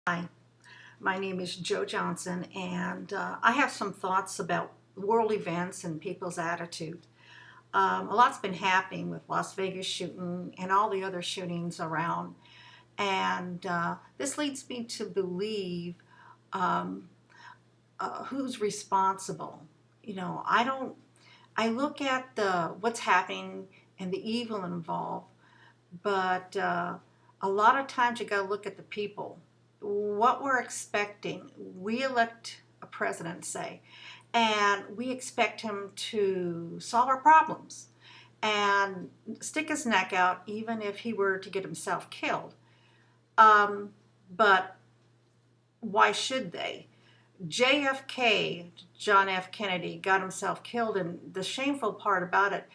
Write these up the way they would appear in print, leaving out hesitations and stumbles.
Hi, my name is Joe Johnson, and I have some thoughts about world events and people's attitude. A lot's been happening with Las Vegas shooting and all the other shootings around, and this leads me to believe um, who's responsible. I don't. I look at the what's happening and the evil involved, but a lot of times you got to look at the people. What we're expecting, we elect a president, say, and we expect him to solve our problems and stick his neck out, even if he were to get himself killed. Um, but why should they? JFK, John F. Kennedy, got himself killed, and the shameful part about it,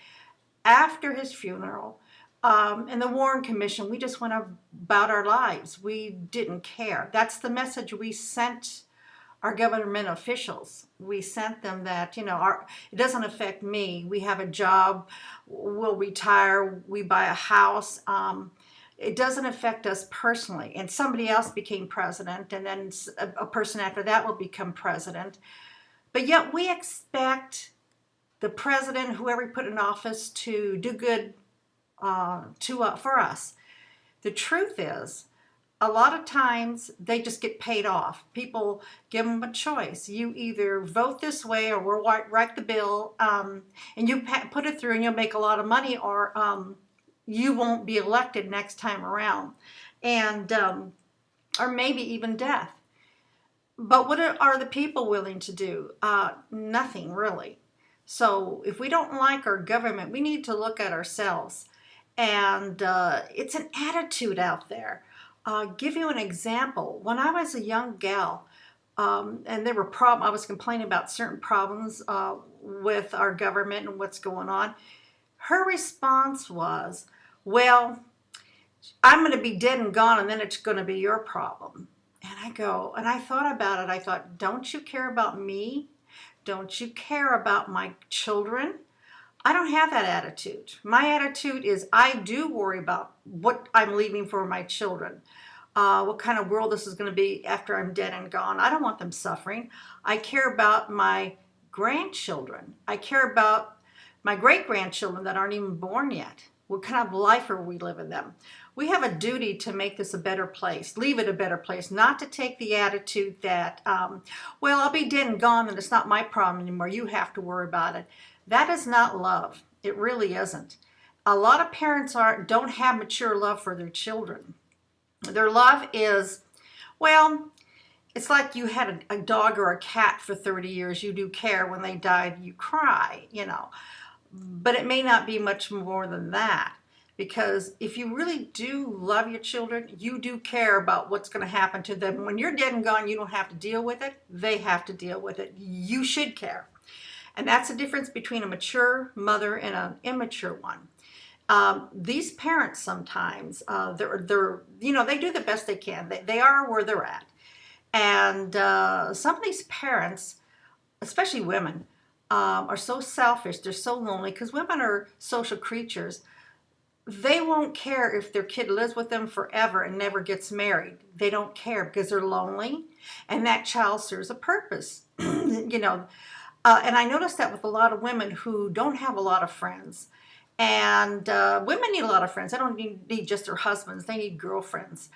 after his funeral, and the Warren Commission, we just went about our lives. We didn't care. That's the message we sent our government officials. We sent them that, it doesn't affect me. We have a job, we'll retire, we buy a house. It doesn't affect us personally. And somebody else became president, and then a person after that will become president. But yet we expect the president, whoever we put in office, to do good for us. The truth is, a lot of times they just get paid off. People give them a choice. You either vote this way, or we'll write the bill, and you put it through, and you'll make a lot of money, or you won't be elected next time around, and or maybe even death. But what are the people willing to do? Nothing really. So if we don't like our government, we need to look at ourselves. And it's an attitude out there. Give you an example. When I was a young gal, and there were I was complaining about certain problems with our government and what's going on. Her response was, "Well, I'm going to be dead and gone, and then it's going to be your problem." And I thought about it. I thought, don't you care about me? Don't you care about my children? I don't have that attitude. My attitude is I do worry about what I'm leaving for my children, what kind of world this is going to be after I'm dead and gone. I don't want them suffering. I care about my grandchildren. I care about my great-grandchildren that aren't even born yet. What kind of life are we living them? We have a duty to make this a better place, leave it a better place, not to take the attitude that, well, I'll be dead and gone and it's not my problem anymore. You have to worry about it. That is not love. It really isn't. A lot of parents don't have mature love for their children. Their love is, well, it's like you had a dog or a cat for 30 years. You do care. When they died, you cry. But it may not be much more than that, because if you really do love your children, you do care about what's going to happen to them. When you're dead and gone, you don't have to deal with it. They have to deal with it. You should care. And that's the difference between a mature mother and an immature one. These parents sometimes, they do the best they can. They are where they're at. And some of these parents, especially women, are so selfish. They're so lonely, because women are social creatures. They won't care if their kid lives with them forever and never gets married. They don't care, because they're lonely, and that child serves a purpose. And I noticed that with a lot of women who don't have a lot of friends. And women need a lot of friends. They don't need just their husbands. They need girlfriends.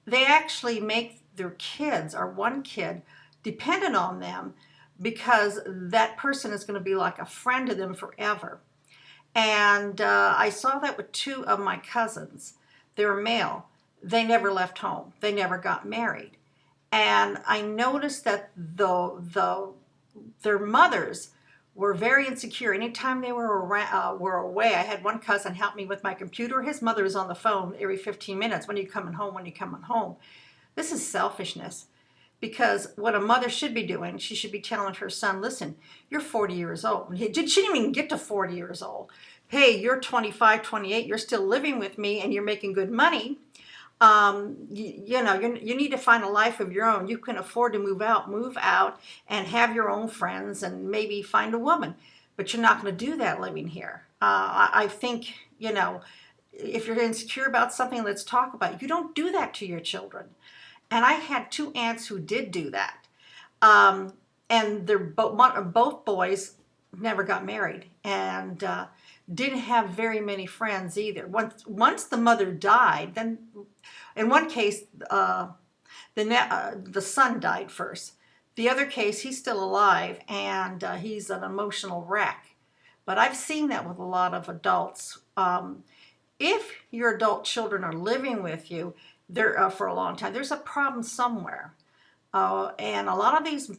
They actually make their kids, or one kid, dependent on them, because that person is going to be like a friend to them forever. And I saw that with two of my cousins. They were male. They never left home. They never got married. And I noticed that their mothers were very insecure. Anytime they were away, I had one cousin help me with my computer. His mother is on the phone every 15 minutes. When are you coming home? When are you coming home? This is selfishness. Because what a mother should be doing, she should be telling her son, listen, you're 40 years old. She didn't even get to 40 years old. Hey, you're 25, 28, you're still living with me, and you're making good money. You need to find a life of your own. You can afford to move out and have your own friends and maybe find a woman. But you're not going to do that living here. I think, if you're insecure about something, let's talk about it. You don't do that to your children. And I had two aunts who did do that. Um, and both boys never got married and didn't have very many friends either. Once the mother died, then in one case, the son died first. The other case, he's still alive and he's an emotional wreck. But I've seen that with a lot of adults. If your adult children are living with you for a long time, there's a problem somewhere. And a lot of these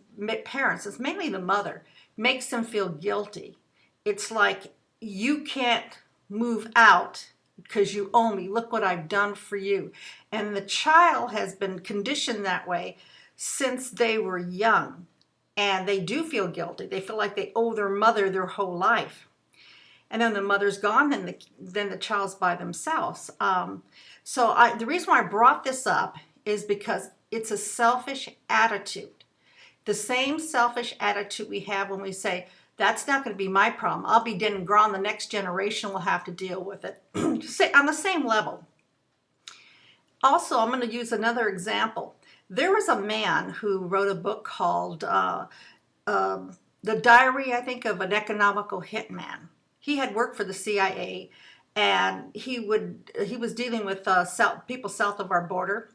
parents, it's mainly the mother, makes them feel guilty. It's like, you can't move out because you owe me. Look what I've done for you. And the child has been conditioned that way since they were young. And they do feel guilty. They feel like they owe their mother their whole life. And then the mother's gone, then the child's by themselves. The reason why I brought this up is because it's a selfish attitude. The same selfish attitude we have when we say, that's not going to be my problem. I'll be dead and gone. The next generation will have to deal with it. On the same level. Also, I'm going to use another example. There was a man who wrote a book called The Diary, I think, of an Economical Hitman. He had worked for the CIA, and he was dealing with people south of our border,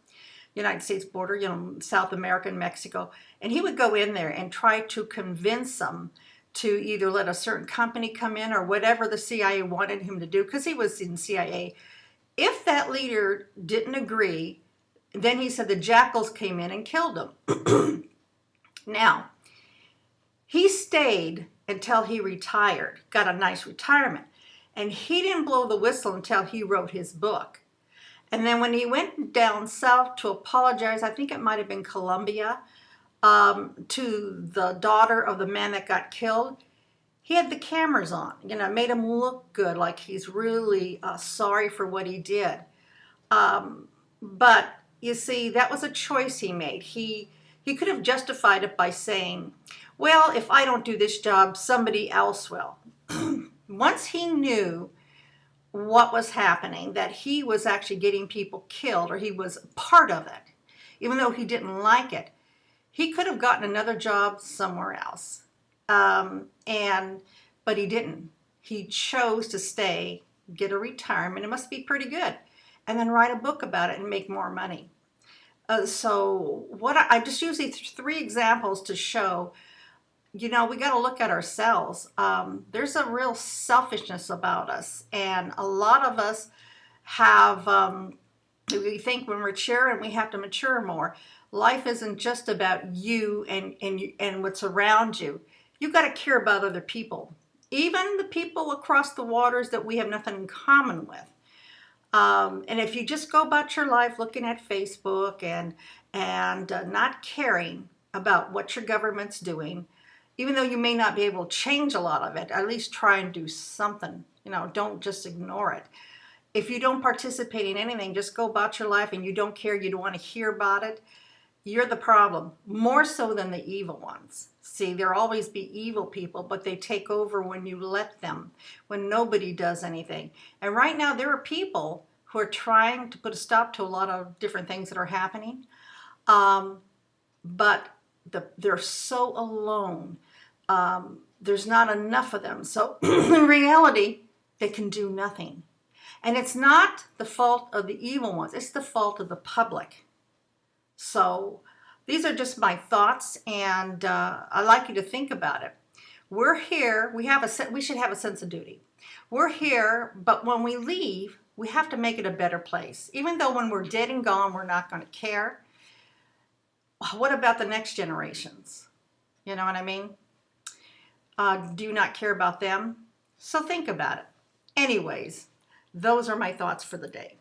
United States border, South America and Mexico. And he would go in there and try to convince them to either let a certain company come in or whatever the CIA wanted him to do, because he was in CIA. If that leader didn't agree, then he said the jackals came in and killed him. Now, he stayed until he retired, got a nice retirement. And he didn't blow the whistle until he wrote his book. And then when he went down south to apologize, I think it might have been Colombia, to the daughter of the man that got killed, he had the cameras on, made him look good, like he's really sorry for what he did. But you see, that was a choice he made. He could have justified it by saying, well, if I don't do this job, somebody else will. Once he knew what was happening, that he was actually getting people killed, or he was part of it, even though he didn't like it, he could have gotten another job somewhere else. But he didn't. He chose to stay, get a retirement. It must be pretty good. And then write a book about it and make more money. So I just use these three examples to show, we got to look at ourselves. There's a real selfishness about us. And a lot of us have, we think we're mature and we have to mature more. Life isn't just about you and what's around you. You've got to care about other people, even the people across the waters that we have nothing in common with. And if you just go about your life looking at Facebook and not caring about what your government's doing, even though you may not be able to change a lot of it, at least try and do something. Don't just ignore it. If you don't participate in anything, just go about your life and you don't care, you don't want to hear about it, you're the problem, more so than the evil ones. See, there'll always be evil people, but they take over when you let them, when nobody does anything. And right now, there are people who are trying to put a stop to a lot of different things that are happening, but they're so alone. There's not enough of them. So in reality, they can do nothing. And it's not the fault of the evil ones. It's the fault of the public. So these are just my thoughts, and I'd like you to think about it. We're here. We should have a sense of duty. We're here, but when we leave, we have to make it a better place. Even though when we're dead and gone, we're not going to care. What about the next generations? You know what I mean? Do you not care about them? So think about it. Anyways, those are my thoughts for the day.